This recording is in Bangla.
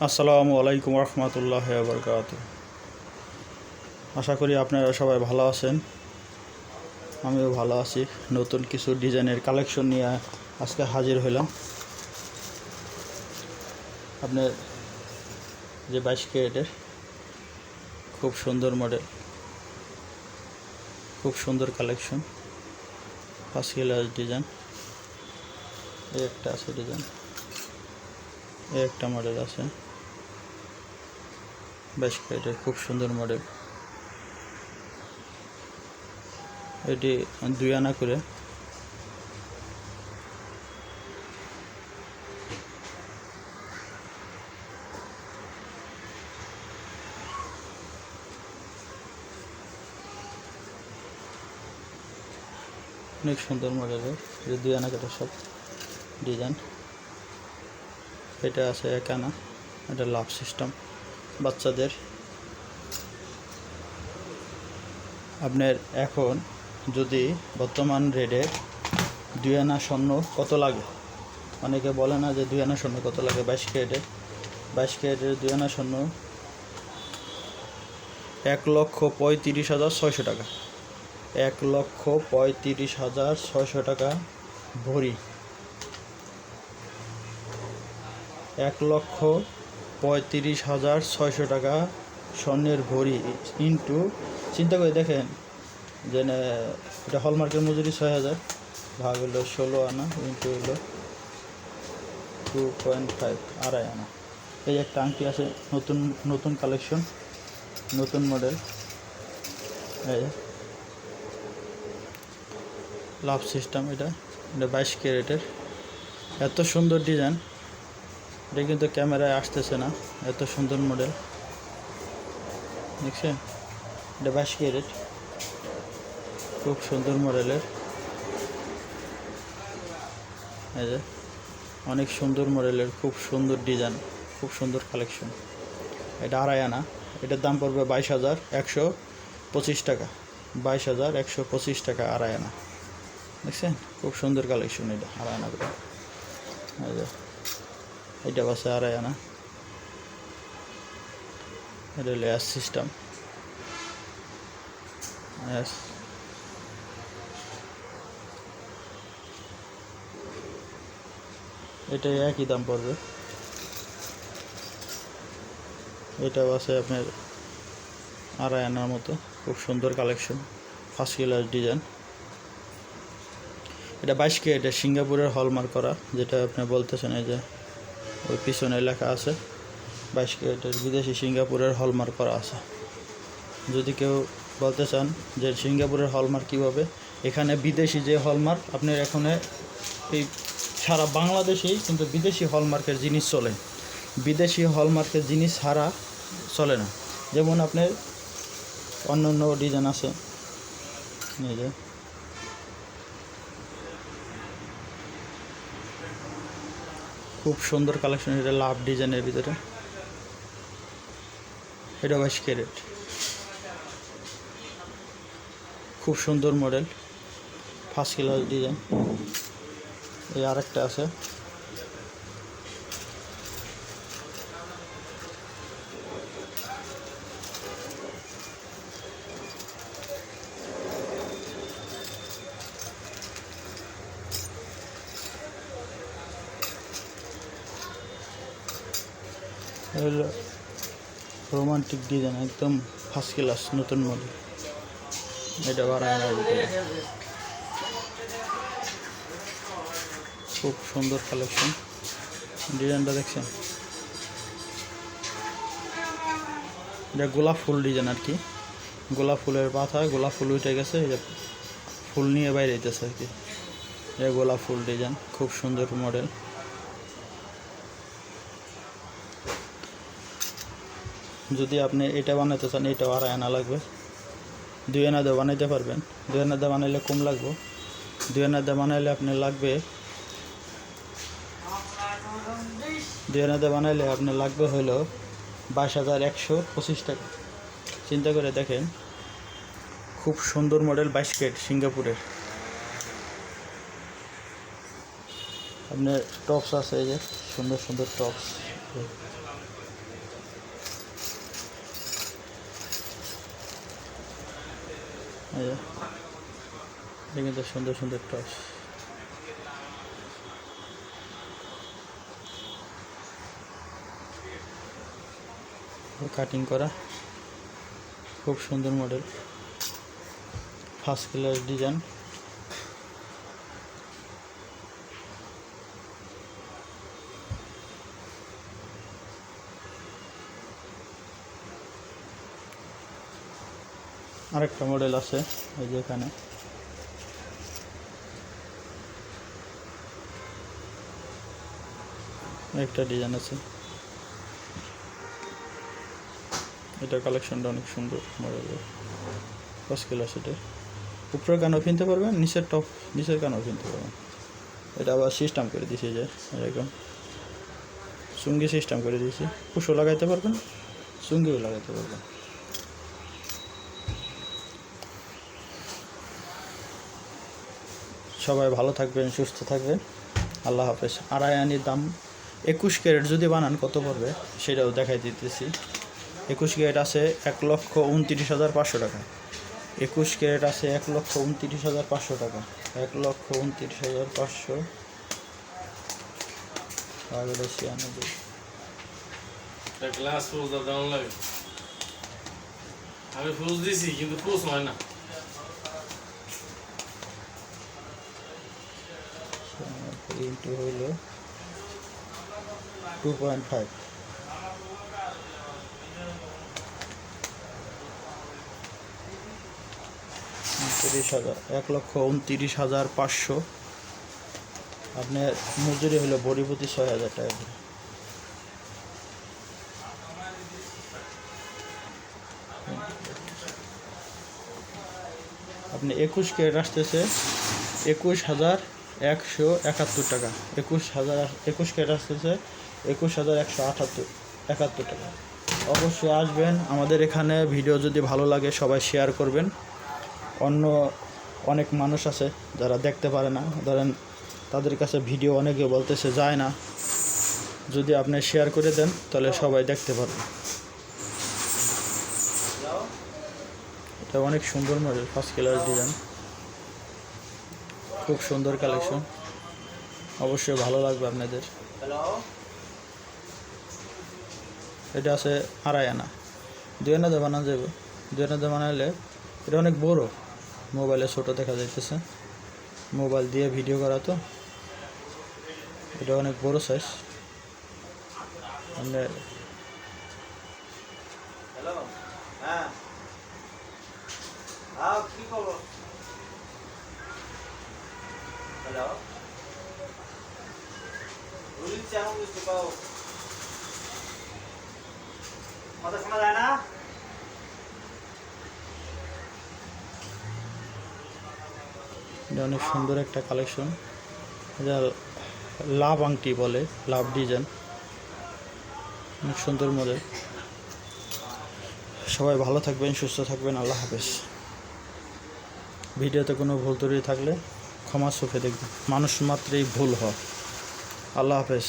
আসসালামু আলাইকুম রহমতুল্লাহ বরকাত। আশা করি আপনারা সবাই ভালো আছেন, আমিও ভালো আছি। নতুন কিছু ডিজাইনের কালেকশন নিয়ে আজকে হাজির হইলাম। আপনার যে 22 ক্যারেটের খুব সুন্দর মডেল, খুব সুন্দর কালেকশন, ফার্স্ট ক্লাস ডিজাইন। এই একটা আছে ডিজাইন, এই একটা মডেল আছে 22 ক্যারেটের খুব সুন্দর মডেল। এটি 2 আনা করে, অনেক সুন্দর মডেলের। এই 2 আনা করে সব ডিজাইন। এটা আছে 1 আনা, এটা লাভ সিস্টেম বাচ্চাদের। আপনার এখন যদি বর্তমান রেটে 2 আনা স্বর্ণ কত লাগে, অনেকে বলে না যে 2 আনা স্বর্ণ কত লাগে। 22 ক্যারেটের 2 আনা স্বর্ণ 1,35,600 টাকা, 1,35,600 টাকা ভরি। 1,35,600 টাকা স্বর্ণের ভরি ইন্টু, চিন্তা করে দেখেন যে এটা হলমার্কের মজুরি 6,000, ভাগ হলো 16 আনা ইন্টু হলো 2.5, আড়াই আনা। এই একটা আংটি আছে, নতুন কালেকশন, নতুন মডেল। এই লাভ সিস্টেম, এটা 22 ক্যারেটের। এত সুন্দর ডিজাইন, এটা কিন্তু ক্যামেরায় আসতেছে না, এত সুন্দর মডেল দেখছেন। এটা 22 ক্যারেট, খুব সুন্দর মডেলের। এই যে অনেক সুন্দর মডেলের, খুব সুন্দর ডিজাইন, খুব সুন্দর কালেকশন। এটা আড়াই আনা, এটার দাম পড়বে 22,125 টাকা, 22,125 টাকা আড়াই আনা। দেখছেন খুব সুন্দর কালেকশন, এটা আড়াই আনা করে। এই যে এটা আছে আড়াই আনা, এটা হলো এস সিস্টেম, এস। এটা একই দাম পড়বে। এটাও আছে আপনার আড়াই আনার মতো, খুব সুন্দর কালেকশন, ফার্স্ট ক্লাস ডিজাইন। এটা 22 ক্যারেটের সিঙ্গাপুরের হলমার্ক করা, যেটা আপনি বলতেছেন এই যে ওই পিছনে লেখা আছে 22 ক্যারেটের বিদেশি সিঙ্গাপুরের হলমার্ক করা আছে। যদি কেউ বলতে চান যে সিঙ্গাপুরের হলমার্ক কীভাবে, এখানে বিদেশি যে হলমার্ক আপনার এখানে এই সারা বাংলাদেশেই কিন্তু বিদেশি হলমার্কের জিনিস চলে, বিদেশি হলমার্কের জিনিস ছাড়া চলে না। যেমন আপনার অন্য অন্য ডিজাইন আছে, এই যে খুব সুন্দর কালেকশন। এটা লাভ ডিজাইনের ভিতরে, এটা 22 ক্যারেট, খুব সুন্দর মডেল, ফার্স্ট ক্লাস ডিজাইন। এই আরেকটা আছে, হলো রোমান্টিক ডিজাইন, একদম ফার্স্ট ক্লাস নতুন মডেল। এটা বারায়নার ভিতরে, খুব সুন্দর কালেকশন। ডিজাইনটা দেখছেন, এটা গোলাপ ফুল ডিজাইন আর কি, গোলাপ ফুলের পাতা, গোলাপ ফুল উঠে গেছে, এটা ফুল নিয়ে বাইরে যেতেছে আর কি। এটা গোলাপ ফুল ডিজাইন, খুব সুন্দর মডেল। যদি আপনি এটা বানাতে চান, এটাও আড়াই আনা লাগবে। 2 আনা দিয়ে বানাইতে পারবেন, 2 আনা দিয়ে বানাইলে কম লাগবে। 2 আনা দিয়ে বানাইলে আপনার লাগবে, 2 আনা দিয়ে বানাইলে আপনার লাগবে হলো 22,125 টাকা। চিন্তা করে দেখেন, খুব সুন্দর মডেল 22 ক্যারেট সিঙ্গাপুরের। আপনার টপস আছে, এই যে সুন্দর সুন্দর টপস, এই যে এটা কিন্তু সুন্দর সুন্দর টস কাটিং করা, খুব সুন্দর মডেল, ফার্স্ট ক্লাস ডিজাইন। আরেকটা মডেল আছে এই যে এখানে, একটা ডিজাইন আছে, এটা কালেকশনটা অনেক সুন্দর মডেলের, ফার্স্ট ক্লাস। এটা উপরের কানও কিনতে পারবেন, নিচের কানও কিনতে পারবেন। এটা আবার সিস্টেম করে দিয়েছি যে এরকম চুঙ্গি সিস্টেম করে দিয়েছি, পুষও লাগাইতে পারবেন, চুঙ্গিও লাগাইতে পারবেন। সবাই ভালো থাকবেন, সুস্থ থাকবেন, আল্লাহ হাফেজ। আড়াই আনির দাম 21 ক্যারেট যদি বানান কত পড়বে সেটাও দেখাই দিতেছি। 21 ক্যারেট আছে 1,29,500 টাকা। 21 ক্যারেট আছে 1,29,500 টাকা। 1,29,500 আগে 96 গ্লাস ফুল দাম লাগে। আমি ফুল দিছি কিন্তু ফুস হয় না। ইন্টু হইল 2.5। $29,000, 1,29,500। আপনার মজুরি হলো বড়ি প্রতি 6,000 টাকা করে। আপনি 21 ক্যারেট আসতেছে 21,171 টাকা। 21 ক্যারেট আসতেছে 21,171 টাকা। অবশ্যই আসবেন আমাদের এখানে। ভিডিও যদি ভালো লাগে সবাই শেয়ার করবেন। অনেক মানুষ আছে যারা দেখতে পারে না, ধরেন তাদের কাছে ভিডিও অনেকে বলতেছে যায় না, যদি আপনি শেয়ার করে দেন তাহলে সবাই দেখতে পারবে। এটা অনেক সুন্দর মডেল, ফার্স্ট ক্লাস ডিজাইন, খুব সুন্দর কালেকশন, অবশ্যই ভালো লাগবে আপনাদের। এটা আছে আড়াই আনা, 2 আনা দিয়ে বানানো যাবে। 2 আনা দিয়ে বানাইলে এটা অনেক বড়, মোবাইলে ছোটো দেখা যাইতেছে, মোবাইল দিয়ে ভিডিও করা তো, এটা অনেক বড় সাইজ। আপনি কি খবর? হ্যালো, বলছি আমি বুঝতে পাও কথা শোনা যায় না? এটা অনেক সুন্দর একটা কালেকশন, এটা লাভ আংটি বলে, লাভ ডিজাইন, অনেক সুন্দর মডেল। সবাই ভালো থাকবেন, সুস্থ থাকবেন, আল্লাহ হাফেজ। ভিডিওতে কোনো ভুল ত্রুটি থাকলে ক্ষমা চোখে দেখবেন, মানুষ মাত্রই ভুল হয়। আল্লাহ হাফেজ।